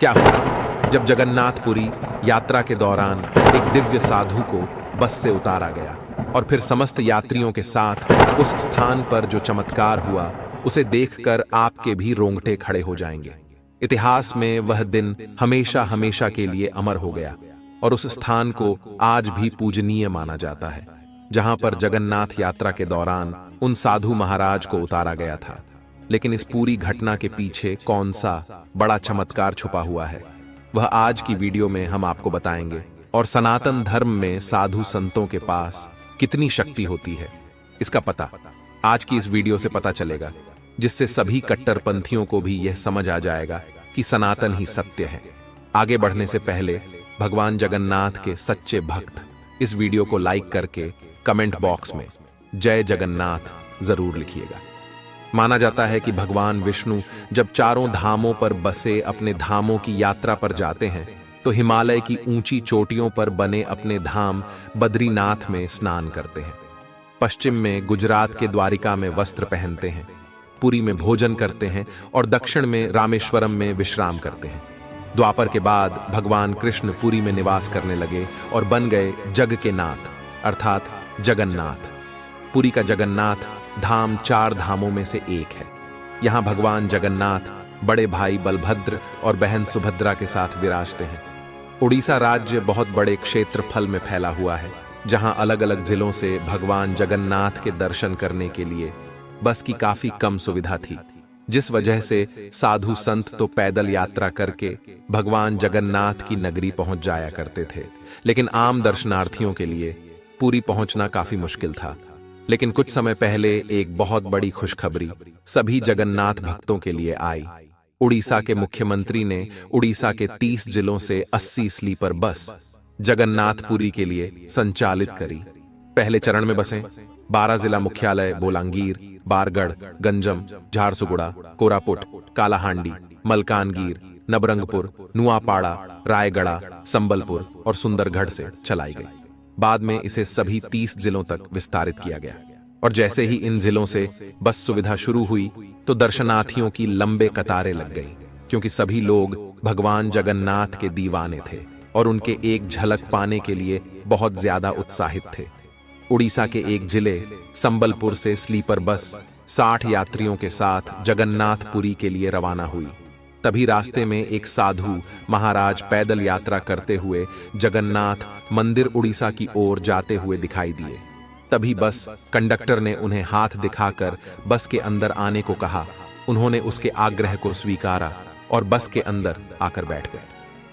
क्या हुआ जब जगन्नाथपुरी यात्रा के दौरान एक दिव्य साधु को बस से उतारा गया और फिर समस्त यात्रियों के साथ उस स्थान पर जो चमत्कार हुआ उसे देखकर आपके भी रोंगटे खड़े हो जाएंगे। इतिहास में वह दिन हमेशा हमेशा के लिए अमर हो गया और उस स्थान को आज भी पूजनीय माना जाता है, जहां पर जगन्नाथ यात्रा के दौरान उन साधु महाराज को उतारा गया था। लेकिन इस पूरी घटना के पीछे कौन सा बड़ा चमत्कार छुपा हुआ है, वह आज की वीडियो में हम आपको बताएंगे। और सनातन धर्म में साधु संतों के पास कितनी शक्ति होती है, इसका पता आज की इस वीडियो से पता चलेगा, जिससे सभी कट्टरपंथियों को भी यह समझ आ जाएगा कि सनातन ही सत्य है। आगे बढ़ने से पहले भगवान जगन्नाथ के सच्चे भक्त इस वीडियो को लाइक करके कमेंट बॉक्स में जय जगन्नाथ जरूर लिखिएगा। माना जाता है कि भगवान विष्णु जब चारों धामों पर बसे अपने धामों की यात्रा पर जाते हैं तो हिमालय की ऊंची चोटियों पर बने अपने धाम बद्रीनाथ में स्नान करते हैं। पश्चिम में गुजरात के द्वारिका में वस्त्र पहनते हैं, पुरी में भोजन करते हैं और दक्षिण में रामेश्वरम में विश्राम करते हैं। द्वापर के बाद भगवान कृष्ण पुरी में निवास करने लगे और बन गए जग के नाथ अर्थात जगन्नाथ। पुरी का जगन्नाथ धाम 4 धामों में से एक है। यहाँ भगवान जगन्नाथ बड़े भाई बलभद्र और बहन सुभद्रा के साथ विराजते हैं। उड़ीसा राज्य बहुत बड़े क्षेत्रफल में फैला हुआ है, जहाँ अलग अलग जिलों से भगवान जगन्नाथ के दर्शन करने के लिए बस की काफी कम सुविधा थी, जिस वजह से साधु संत तो पैदल यात्रा करके भगवान जगन्नाथ की नगरी पहुंच जाया करते थे। लेकिन आम दर्शनार्थियों के लिए पुरी पहुंचना काफी मुश्किल था। लेकिन कुछ समय पहले एक बहुत बड़ी खुशखबरी सभी जगन्नाथ भक्तों के लिए आई। उड़ीसा के मुख्यमंत्री ने उड़ीसा के 30 जिलों से 80 स्लीपर बस जगन्नाथपुरी के लिए संचालित करी। पहले चरण में बसें 12 जिला मुख्यालय बोलांगीर, बारगढ़, गंजम, झारसुगुड़ा, कोरापुट, कालाहांडी, मलकानगीर, नबरंगपुर, नुआपाड़ा, रायगढ़, संबलपुर और सुंदरगढ़ से चलाई गई। बाद में इसे सभी 30 जिलों तक विस्तारित किया गया और जैसे ही इन जिलों से बस सुविधा शुरू हुई तो दर्शनार्थियों की लंबे कतारें लग गई, क्योंकि सभी लोग भगवान जगन्नाथ के दीवाने थे और उनके एक झलक पाने के लिए बहुत ज्यादा उत्साहित थे। उड़ीसा के एक जिले संबलपुर से स्लीपर बस 60 यात्रियों के साथ जगन्नाथपुरी के लिए रवाना हुई। तभी रास्ते में एक साधु महाराज पैदल यात्रा करते हुए जगन्नाथ मंदिर उड़ीसा की ओर जाते हुए दिखाई दिए। तभी बस कंडक्टर ने उन्हें हाथ दिखाकर बस के अंदर आने को कहा। उन्होंने उसके आग्रह को स्वीकारा और बस के अंदर आकर बैठ गए।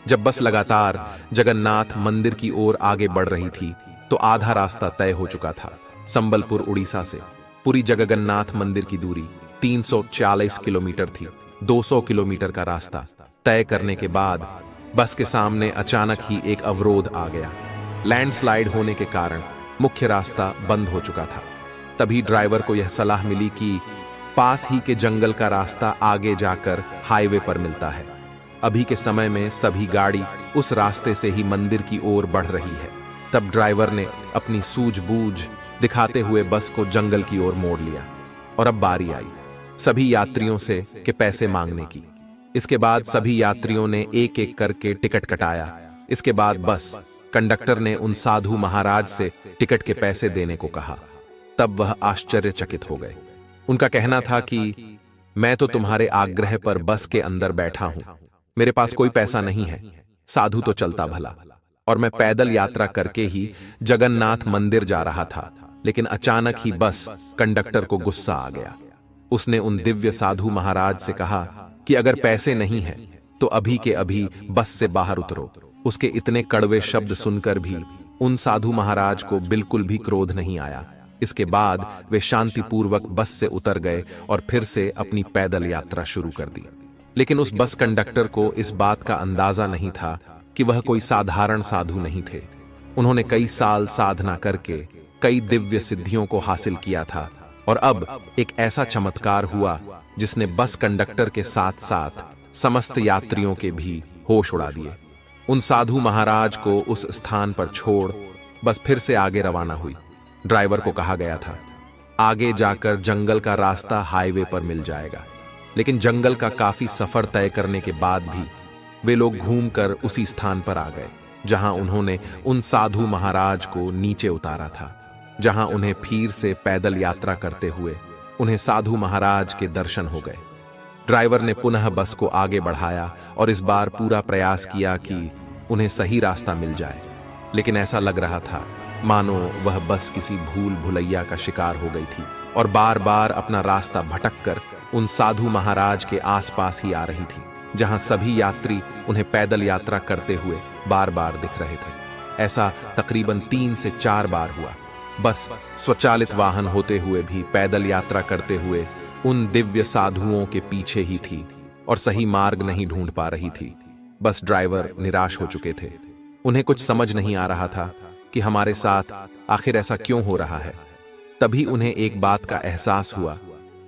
जब बस लगातार जगन्नाथ मंदिर की ओर आगे बढ़ रही थी तो आधा रास्ता तय हो चुका था। संबलपुर उड़ीसा से पुरी जगन्नाथ मंदिर की दूरी 340 किलोमीटर थी। 200 किलोमीटर का रास्ता तय करने के बाद बस के सामने अचानक ही एक अवरोध आ गया। लैंडस्लाइड होने के कारण मुख्य रास्ता बंद हो चुका था। तभी ड्राइवर को यह सलाह मिली कि पास ही के जंगल का रास्ता आगे जाकर हाईवे पर मिलता है। अभी के समय में सभी गाड़ी उस रास्ते से ही मंदिर की ओर बढ़ रही है। तब ड्राइवर ने अपनी सूझबूझ दिखाते हुए बस को जंगल की ओर मोड़ लिया और अब बारी आई सभी यात्रियों से के पैसे मांगने की। इसके बाद सभी यात्रियों ने एक एक करके टिकट कटाया। इसके बाद बस कंडक्टर ने उन साधु महाराज से टिकट के पैसे देने को कहा। तब वह आश्चर्यचकित हो गए। उनका कहना था कि मैं तो तुम्हारे आग्रह पर बस के अंदर बैठा हूं, मेरे पास कोई पैसा नहीं है। साधु तो चलता भला, और मैं पैदल यात्रा करके ही जगन्नाथ मंदिर जा रहा था। लेकिन अचानक ही बस कंडक्टर को गुस्सा आ गया। उसने उन दिव्य साधु महाराज से कहा कि अगर पैसे नहीं हैं तो अभी के अभी बस से बाहर उतरो। उसके इतने कड़वे शब्द सुनकर भी उन साधु महाराज को बिल्कुल भी क्रोध नहीं आया। इसके बाद वे शांतिपूर्वक बस से उतर गए और फिर से अपनी पैदल यात्रा शुरू कर दी। लेकिन उस बस कंडक्टर को इस बात का अंदाजा नहीं था कि वह कोई साधारण साधु नहीं थे। उन्होंने कई साल साधना करके कई दिव्य सिद्धियों को हासिल किया था और अब एक ऐसा चमत्कार हुआ जिसने बस कंडक्टर के साथ साथ समस्त यात्रियों के भी होश उड़ा दिए। उन साधु महाराज को उस स्थान पर छोड़ बस फिर से आगे रवाना हुई। ड्राइवर को कहा गया था आगे जाकर जंगल का रास्ता हाईवे पर मिल जाएगा। लेकिन जंगल का काफी सफर तय करने के बाद भी वे लोग घूमकर उसी स्थान पर आ गए जहां उन्होंने उन साधु महाराज को नीचे उतारा था, जहां उन्हें फिर से पैदल यात्रा करते हुए उन्हें साधु महाराज के दर्शन हो गए। ड्राइवर ने पुनः बस को आगे बढ़ाया और इस बार पूरा प्रयास किया कि उन्हें सही रास्ता मिल जाए, लेकिन ऐसा लग रहा था मानो वह बस किसी भूल भुलैया का शिकार हो गई थी और बार बार अपना रास्ता भटककर उन साधु महाराज के आसपास ही आ रही थी, जहां सभी यात्री उन्हें पैदल यात्रा करते हुए बार बार दिख रहे थे। ऐसा तकरीबन 3 से 4 बार हुआ। बस स्वचालित वाहन होते हुए भी पैदल यात्रा करते हुए उन दिव्य साधुओं के पीछे ही थी और सही मार्ग नहीं ढूंढ पा रही थी। बस ड्राइवर निराश हो चुके थे। उन्हें कुछ समझ नहीं आ रहा था कि हमारे साथ आखिर ऐसा क्यों हो रहा है। तभी उन्हें एक बात का एहसास हुआ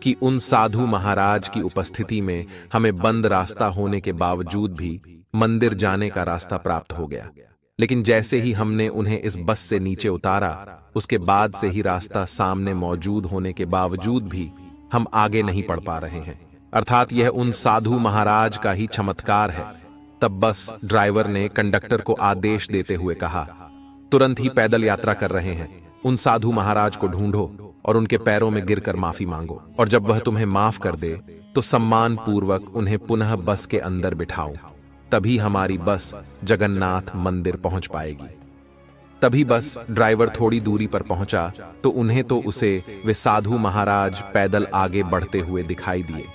कि उन साधु महाराज की उपस्थिति में हमें बंद रास्ता होने के बावजूद भी मंदिर जाने का रास्ता प्राप्त हो गया। लेकिन जैसे ही हमने उन्हें इस बस से नीचे उतारा, उसके बाद से ही रास्ता सामने मौजूद होने के बावजूद भी हम आगे नहीं बढ़ पा रहे हैं। अर्थात यह उन साधु महाराज का ही चमत्कार है। तब बस ड्राइवर ने कंडक्टर को आदेश देते हुए कहा, तुरंत ही पैदल यात्रा कर रहे हैं, उन साधु महाराज को ढूंढो और उनके पैरों में गिरकर माफी मांगो, और जब वह तुम्हें माफ कर दे तो सम्मान पूर्वक उन्हें पुनः बस के अंदर बिठाओ। तभी हमारी बस जगन्नाथ मंदिर पहुंच पाएगी। तभी बस ड्राइवर थोड़ी दूरी पर पहुंचा तो उन्हें तो उसे वे साधु महाराज पैदल आगे बढ़ते हुए दिखाई दिए।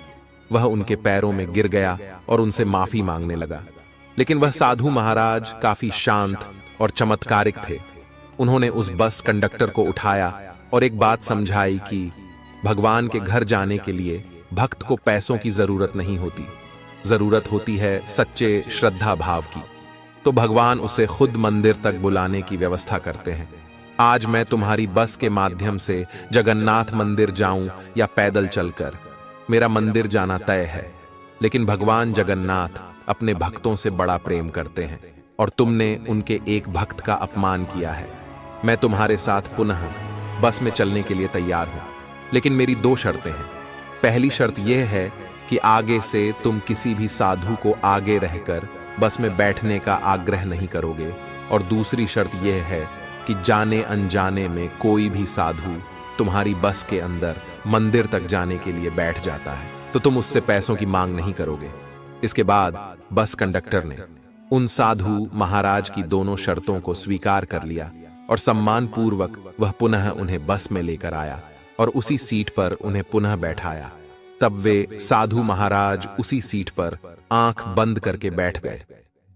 वह उनके पैरों में गिर गया और उनसे माफी मांगने लगा। लेकिन वह साधु महाराज काफी शांत और चमत्कारिक थे। उन्होंने उस बस कंडक्टर को उठाया और एक बात समझाई कि भगवान के घर जाने के लिए भक्त को पैसों की जरूरत नहीं होती, जरूरत होती है सच्चे श्रद्धा भाव की। तो भगवान उसे खुद मंदिर तक बुलाने की व्यवस्था करते हैं। आज मैं तुम्हारी बस के माध्यम से जगन्नाथ मंदिर जाऊं या पैदल चलकर, मेरा मंदिर जाना तय है। लेकिन भगवान जगन्नाथ अपने भक्तों से बड़ा प्रेम करते हैं और तुमने उनके एक भक्त का अपमान किया है। मैं तुम्हारे साथ पुनः बस में चलने के लिए तैयार हूं, लेकिन मेरी 2 शर्तें हैं। पहली शर्त यह है कि आगे से तुम किसी भी साधु को आगे रहकर बस में बैठने का आग्रह नहीं करोगे, और दूसरी शर्त यह है कि जाने अनजाने में कोई भी साधु तुम्हारी बस के अंदर मंदिर तक जाने के लिए बैठ जाता है तो तुम उससे पैसों की मांग नहीं करोगे। इसके बाद बस कंडक्टर ने उन साधु महाराज की दोनों शर्तों को स्वीकार कर लिया और सम्मान पूर्वक वह पुनः उन्हें बस में लेकर आया और उसी सीट पर उन्हें पुनः बैठाया। तब वे साधु महाराज उसी सीट पर आंख बंद करके बैठ गए।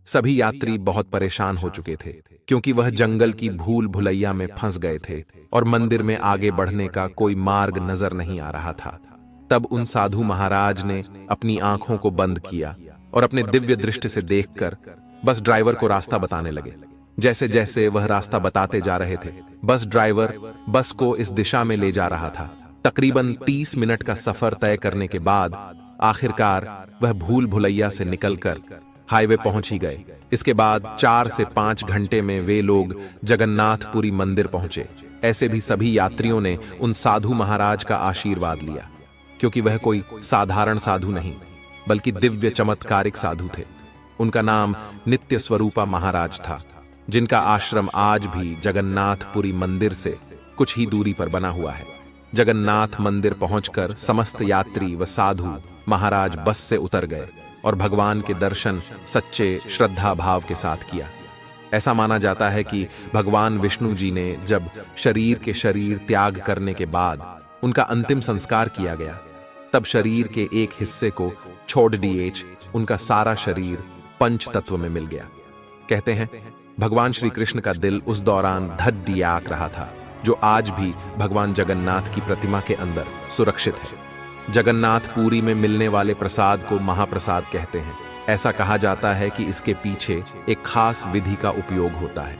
सभी यात्री बहुत परेशान हो चुके थे क्योंकि वह जंगल की भूल भुलैया में फंस गए थे और मंदिर में आगे बढ़ने का कोई मार्ग नजर नहीं आ रहा था। तब उन साधु महाराज ने अपनी आंखों को बंद किया और अपने दिव्य दृष्टि से देखकर बस ड्राइवर को रास्ता बताने लगे। जैसे जैसे वह रास्ता बताते जा रहे थे, बस ड्राइवर बस को इस दिशा में ले जा रहा था। तकरीबन 30 मिनट का सफर तय करने के बाद आखिरकार वह भूल भुलैया से निकलकर हाईवे पहुंच ही गए। इसके बाद 4 से 5 घंटे में वे लोग जगन्नाथपुरी मंदिर पहुंचे। ऐसे भी सभी यात्रियों ने उन साधु महाराज का आशीर्वाद लिया, क्योंकि वह कोई साधारण साधु नहीं बल्कि दिव्य चमत्कारिक साधु थे। उनका नाम नित्य स्वरूपा महाराज था, जिनका आश्रम आज भी जगन्नाथपुरी मंदिर से कुछ ही दूरी पर बना हुआ है। जगन्नाथ मंदिर पहुंचकर समस्त यात्री व साधु महाराज बस से उतर गए और भगवान के दर्शन सच्चे श्रद्धा भाव के साथ किया। ऐसा माना जाता है कि भगवान विष्णु जी ने जब शरीर त्याग करने के बाद उनका अंतिम संस्कार किया गया, तब शरीर के एक हिस्से को छोड़ दिए उनका सारा शरीर पंच तत्व में मिल गया। कहते हैं भगवान श्री कृष्ण का दिल उस दौरान धड़धियाक रहा था, जो आज भी भगवान जगन्नाथ की प्रतिमा के अंदर सुरक्षित है। जगन्नाथपुरी में मिलने वाले प्रसाद को महाप्रसाद कहते हैं। ऐसा कहा जाता है कि इसके पीछे एक खास विधि का उपयोग होता है।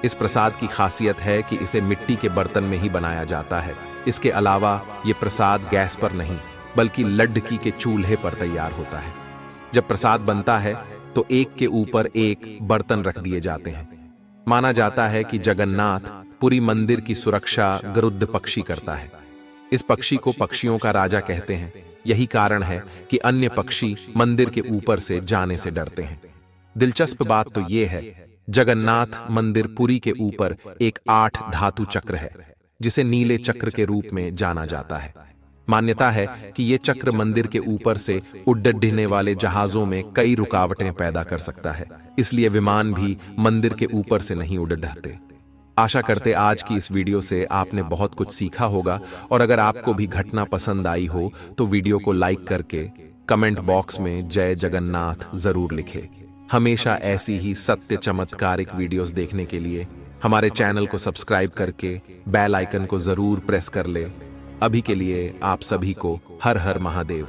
इस प्रसाद की खासियत है कि इसे मिट्टी के बर्तन में ही बनाया जाता है। इसके अलावा ये प्रसाद गैस पर नहीं बल्कि लड्ढकी के चूल्हे पर तैयार होता है। जब प्रसाद बनता है तो एक के ऊपर एक बर्तन रख दिए जाते हैं। माना जाता है कि जगन्नाथ पुरी मंदिर की सुरक्षा गरुड़ पक्षी करता है। इस पक्षी को पक्षियों का राजा कहते हैं। यही कारण है कि अन्य पक्षी मंदिर के ऊपर से जाने से डरते हैं। दिलचस्प बात तो ये है, जगन्नाथ मंदिर पुरी के ऊपर एक 8 धातु चक्र है, जिसे नीले चक्र के रूप में जाना जाता है। मान्यता है कि ये चक्र मंदिर के ऊपर से उड़ने वाले जहाजों में कई रुकावटें पैदा कर सकता है, इसलिए विमान भी मंदिर के ऊपर से नहीं उड़ते। आशा करते आज की इस वीडियो से आपने बहुत कुछ सीखा होगा, और अगर आपको भी घटना पसंद आई हो तो वीडियो को लाइक करके कमेंट बॉक्स में जय जगन्नाथ जरूर लिखें। हमेशा ऐसी ही सत्य चमत्कारिक वीडियोस देखने के लिए हमारे चैनल को सब्सक्राइब करके बेल आइकन को जरूर प्रेस कर ले। अभी के लिए आप सभी को हर हर महादेव।